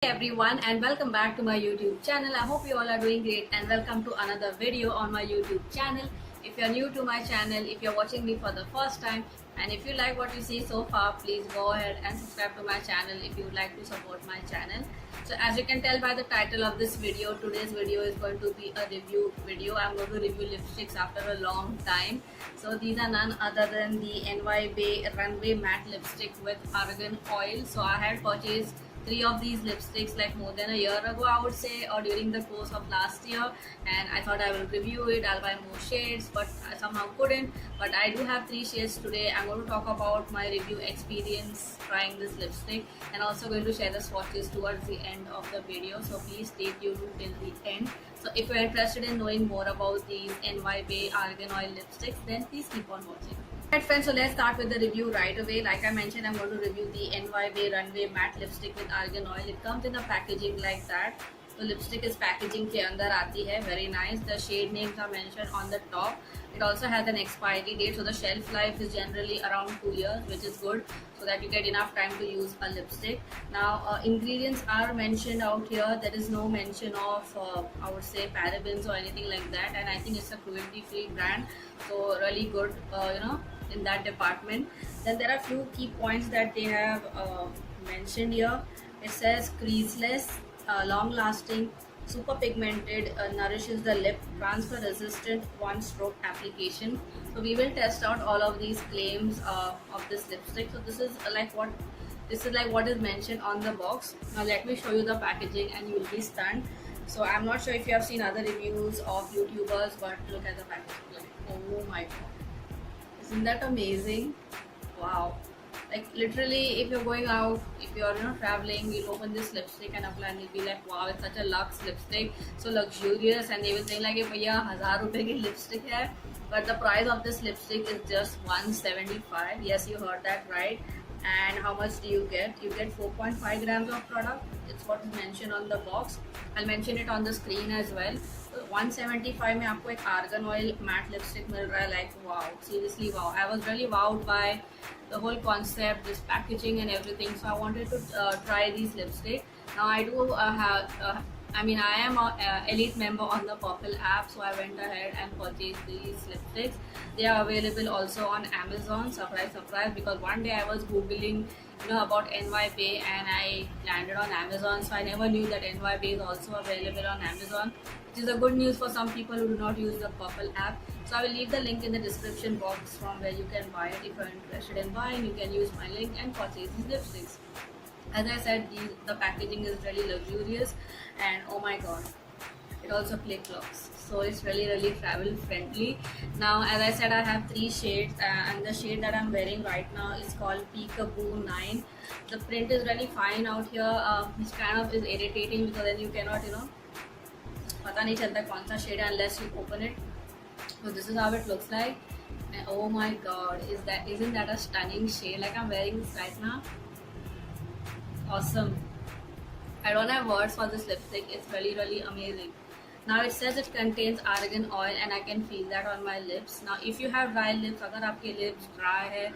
Hey everyone, and welcome back to my YouTube channel. I hope you all are doing great and welcome to another video on my YouTube channel. If you're new to my channel, if you're watching me for the first time, and if you like what you see so far, please go ahead and subscribe to my channel if you would like to support my channel. So as you can tell by the title of this video, today's video is going to be a review video. I'm going to review lipsticks after a long time. So these are none other than the NY Bay Runway Matte Lipstick with Argan Oil. So I had purchased three of these lipsticks like more than a year ago, I would say, or during the course of last year, and I thought I will review it. I'll buy more shades, but I somehow couldn't. But I do have three shades today. I'm going to talk about my review experience trying this lipstick, and also going to share the swatches towards the end of the video, so please stay tuned till the end. So if you're interested in knowing more about these NY Bay Argan Oil lipsticks, then please keep on watching. Alright friends, so let's start with the review right away. Like I mentioned, I'm going to review the NY Bay Runway Matte Lipstick with Argan Oil. It comes in a packaging like that. So lipstick is packaging के अंदर आती है. Very nice. The shade names are mentioned on the top. It also has an expiry date, so the shelf life is generally around 2 years, which is good, so that you get enough time to use a lipstick. Now ingredients are mentioned out here. There is no mention of I would say parabens or anything like that, and I think it's a cruelty-free brand, so really good, in that department. Then there are few key points that they have mentioned here. It says creaseless, long lasting, super pigmented, nourishes the lip, transfer resistant, one stroke application. So we will test out all of these claims of this lipstick. So this is like what is mentioned on the box. Now let me show you the packaging and you will be stunned. So I'm not sure if you have seen other reviews of YouTubers, but look at the packaging. Like, oh my god, isn't that amazing? Wow. Like literally, if you're going out, if you're traveling, you'll open this lipstick and apply, and you'll be like, wow, it's such a luxe lipstick, so luxurious. And they will think like, yeah, 1000 rupees की lipstick hai, but the price of this lipstick is just 175. Yes, you heard that right. And how much do you get? You get 4.5 grams of product. It's what is mentioned on the box. I'll mention it on the screen as well. 175 में आपको एक argan oil matte lipstick मिल रहा है. Like wow, seriously wow. I was really wowed by the whole concept, this packaging and everything. So I wanted to try these lipstick. Now I do I am an elite member on the Purple app, so I went ahead and purchased these lipsticks. They are available also on Amazon. Surprise, surprise! Because one day I was googling, about NY Bay, and I landed on Amazon. So I never knew that NY Bay is also available on Amazon, which is a good news for some people who do not use the Purple app. So I will leave the link in the description box from where you can buy it. If you're interested in buying, you can use my link and purchase these lipsticks. As I said, the packaging is really luxurious, and oh my god, it also click locks, so it's really travel friendly. Now as I said, I have three shades, and the shade that I'm wearing right now is called Peekaboo 9. The print is really fine out here, which kind of is irritating because then you cannot पता नहीं चलता कौन सा shade unless you open it. So this is how it looks like, and oh my god, isn't that a stunning shade? Like I'm wearing this right now. Awesome. I don't have words for this lipstick. It's really amazing. Now it says it contains argan oil, and I can feel that on my lips. Now if you have dry lips, अगर आपके lips dry है,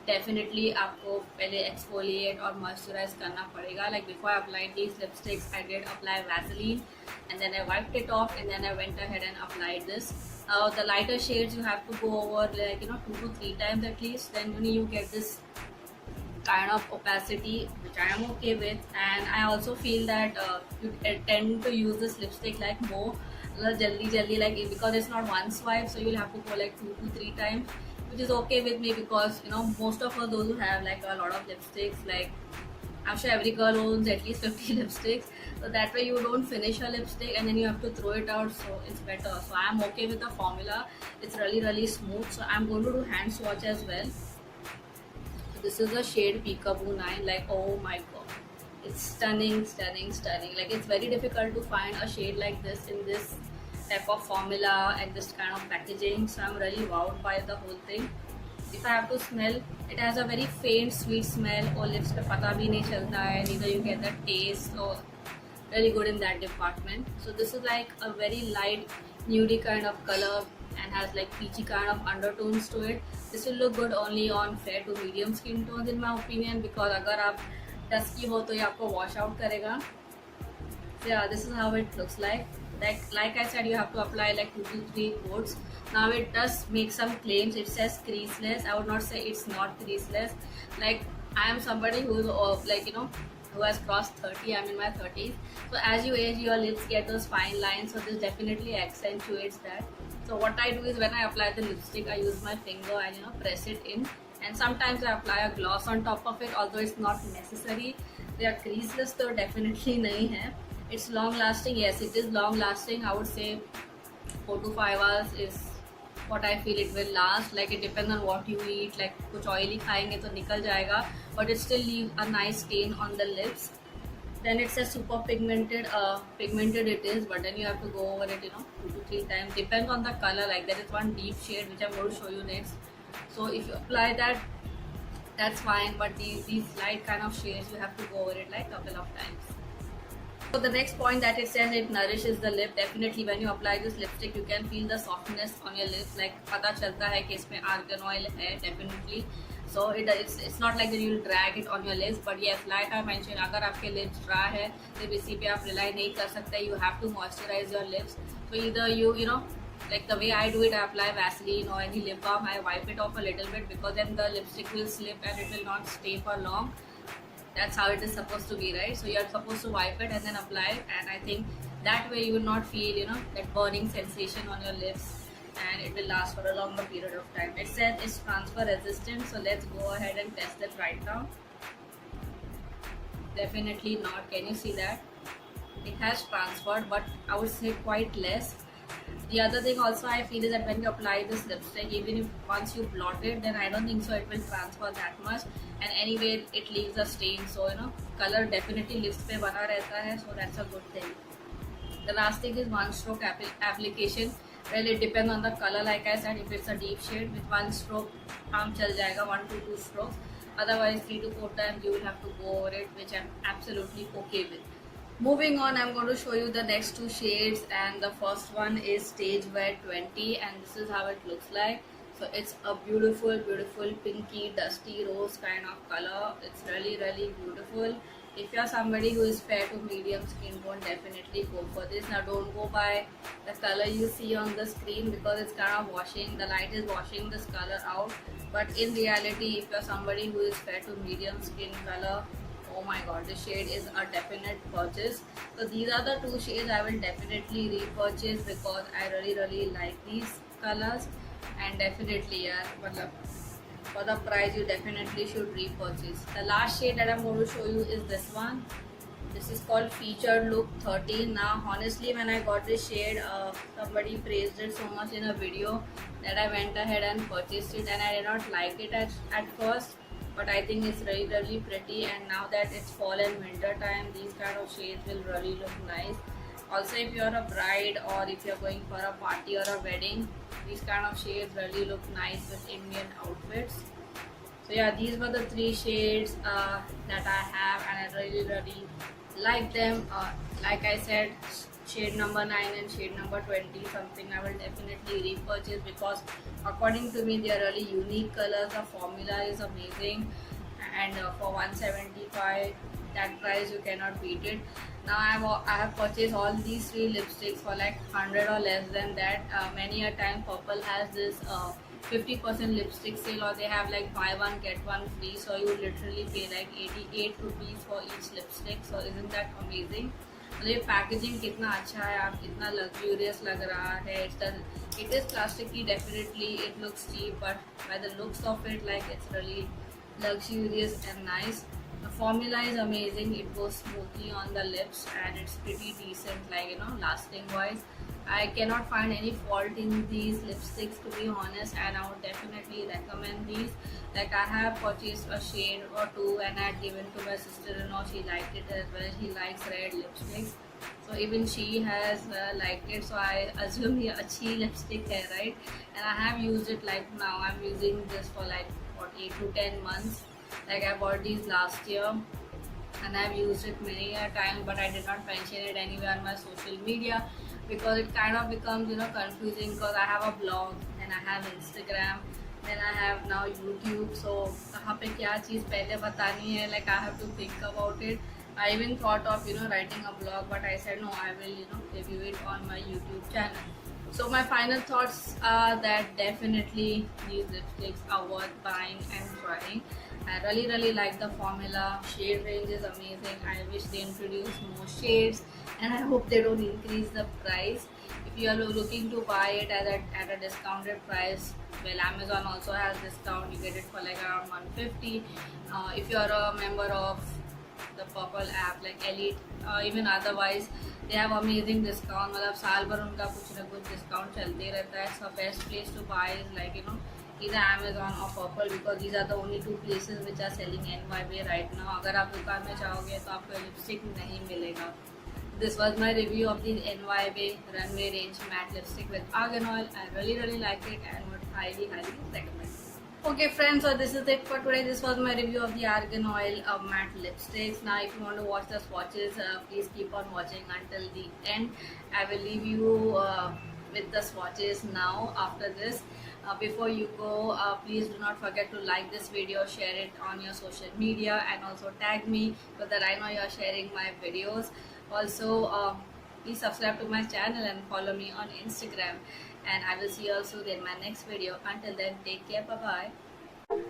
definitely आपको पहले exfoliate और moisturize करना पड़ेगा. Like before I applied these lipsticks, I did apply Vaseline, and then I wiped it off, and then I went ahead and applied this. The lighter shades you have to go over like 2 to 3 times at least. Then you get this kind of opacity, which I am okay with. And I also feel that you tend to use this lipstick like more jaldi, like because it's not one swipe, so you'll have to go like 2 to 3 times, which is okay with me because most of us, those who have like a lot of lipsticks, like I'm sure every girl owns at least 50 lipsticks, so that way you don't finish a lipstick and then you have to throw it out, so it's better. So I'm okay with the formula. It's really smooth. So I'm going to do hand swatch as well. This is the shade Peekaboo 9. Like oh my god, it's stunning. Like it's very difficult to find a shade like this in this type of formula and this kind of packaging, so I'm really wowed by the whole thing. If I have to smell, it has a very faint sweet smell, और lips पे पता भी नहीं चलता है, neither you get the taste, so really good in that department. So this is like a very light nudie kind of color and has like peachy kind of undertones to it. This will look good only on fair to medium skin tones in my opinion, because अगर आप dusky हो तो ये आपको wash out करेगा, So yeah, this is how it looks like. Like I said, you have to apply like 2 to 3 coats. Now it does make some claims. It says creaseless. I would not say it's not creaseless. Like I am somebody who is like who has crossed 30. I'm in my 30s. So as you age, your lips get those fine lines. So this definitely accentuates that. So what I do is when I apply the lipstick, I use my finger and press it in. And sometimes I apply a gloss on top of it, although it's not necessary. They are creaseless, तो definitely नहीं है. It's long lasting. Yes, it is long lasting. I would say 4 to 5 hours is what I feel it will last. Like it depends on what you eat. Like कुछ oily खाएंगे तो निकल जाएगा, but it still leaves a nice stain on the lips. Then it says super pigmented. Pigmented it is, but then you have to go over it 2 to 3 times. Depends on the color. Like there is one deep shade which I'm going to show you next. So if you apply that, that's fine, but these light kind of shades, you have to go over it like couple of times. So the next point that it says, it nourishes the lip. Definitely when you apply this lipstick, you can feel the softness on your lips. Like पता चलता है कि इसमें argan oil है definitely. So it's not like that you'll drag it on your lips, but yes, like I mentioned, अगर आपके lips dry है, तो इसी पे आप rely नहीं कर सकते. You have to moisturize your lips. So either you like the way I do it, I apply Vaseline or any lip balm. I wipe it off a little bit because then the lipstick will slip and it will not stay for long. That's how it is supposed to be, right? So you're supposed to wipe it and then apply it, and I think that way you will not feel that burning sensation on your lips, and it will last for a longer period of time. It says it's transfer resistant, so let's go ahead and test it right now. Definitely not. Can you see that? It has transferred, but I would say quite less. The other thing also I feel is that when you apply this lipstick, even if once you blot it, then I don't think so it will transfer that much. And anyway, it leaves a stain, so color definitely lips पे बना रहता है, so that's a good thing. The last thing is one stroke application. Well, it depends on the color. Like I said, if it's a deep shade, with one stroke काम चल जाएगा, 1 to 2 strokes. Otherwise 3 to 4 times you will have to go over it, which I'm absolutely okay with. Moving on, I'm going to show you the next 2 shades, and the first one is Stage Wear 20, and this is how it looks like. So it's a beautiful pinky dusty rose kind of color. It's really beautiful. If you're somebody who is fair to medium skin tone, definitely go for this. Now don't go by the color you see on the screen because it's kind of washing, the light is washing this color out. But in reality, if you're somebody who is fair to medium skin color, oh my god, this shade is a definite purchase. So these are the 2 shades I will definitely repurchase because I really like these colors, and definitely for the price you definitely should repurchase. The last shade that I'm going to show you is this one. This is called Featured Look 13. Now honestly, when I got this shade, somebody praised it so much in a video that I went ahead and purchased it, and I did not like it at first. But I think it's really pretty, and now that it's fall and winter time, these kind of shades will really look nice. Also, if you're a bride or if you're going for a party or a wedding, these kind of shades really look nice with Indian outfits. So yeah, these were the 3 shades that I have, and I really like them. Like I said, shade number 9 and shade number 20, something I will definitely repurchase because according to me they are really unique colors. The formula is amazing, and for 175, that price you cannot beat it. Now I have purchased all these 3 lipsticks for like 100 or less than that. Many a time Purple has this 50% lipstick sale, or they have like buy one get one free, so you literally pay like 88 rupees for each lipstick. So isn't that amazing? ये packaging कितना अच्छा है, आप कितना luxurious लग रहा है. It is plasticky, definitely it looks cheap, but by the looks of it, like it's really luxurious and nice. The formula is amazing. It goes smoothly on the lips, and it's pretty decent, like lasting wise. I cannot find any fault in these lipsticks, to be honest, and I would definitely recommend these. Like I have purchased a shade or 2 and I had given to my sister-in-law. She liked it as well. She likes red lipsticks, so even she has liked it. So I assume ये अच्छी lipstick है, right? And I have used it. Like now I'm using this for like 8 to 10 months. Like I bought these last year, and I've used it many a time, but I did not mention it anywhere on my social media because it kind of becomes confusing, because I have a blog and I have Instagram, then I have now YouTube. So कहाँ पे क्या चीज़ पहले बतानी है, like I have to think about it. I even thought of writing a blog, but I said no, I will review it on my YouTube channel. So my final thoughts are that definitely these lipsticks are worth buying and trying. I really like the formula. Shade range is amazing. I wish they introduce more shades, and I hope they don't increase the price. If you are looking to buy it at a discounted price, well, Amazon also has discount. You get it for like around 150. If you are a member of the Purple app like Elite, even otherwise they have amazing discount. मतलब साल भर उनका कुछ ना कुछ discount चलते रहता है. So best place to buy is like either Amazon or Purple, because these are the only two places which are selling NYB right now. अगर आप दुकान में जाओगे तो आपको लिपस्टिक नहीं मिलेगा. This was my review of the NYB Runway Range Matte Lipstick with Argan Oil. I really like it and would highly recommend. Okay friends, so this is it for today. This was my review of the Argan Oil matte lipsticks. Now if you want to watch the swatches, please keep on watching until the end. I will leave you with the swatches now after this. Before you go, please do not forget to like this video, share it on your social media, and also tag me so that I know you are sharing my videos. Also, please subscribe to my channel and follow me on Instagram. And I will see you all soon in my next video. Until then, take care. Bye bye.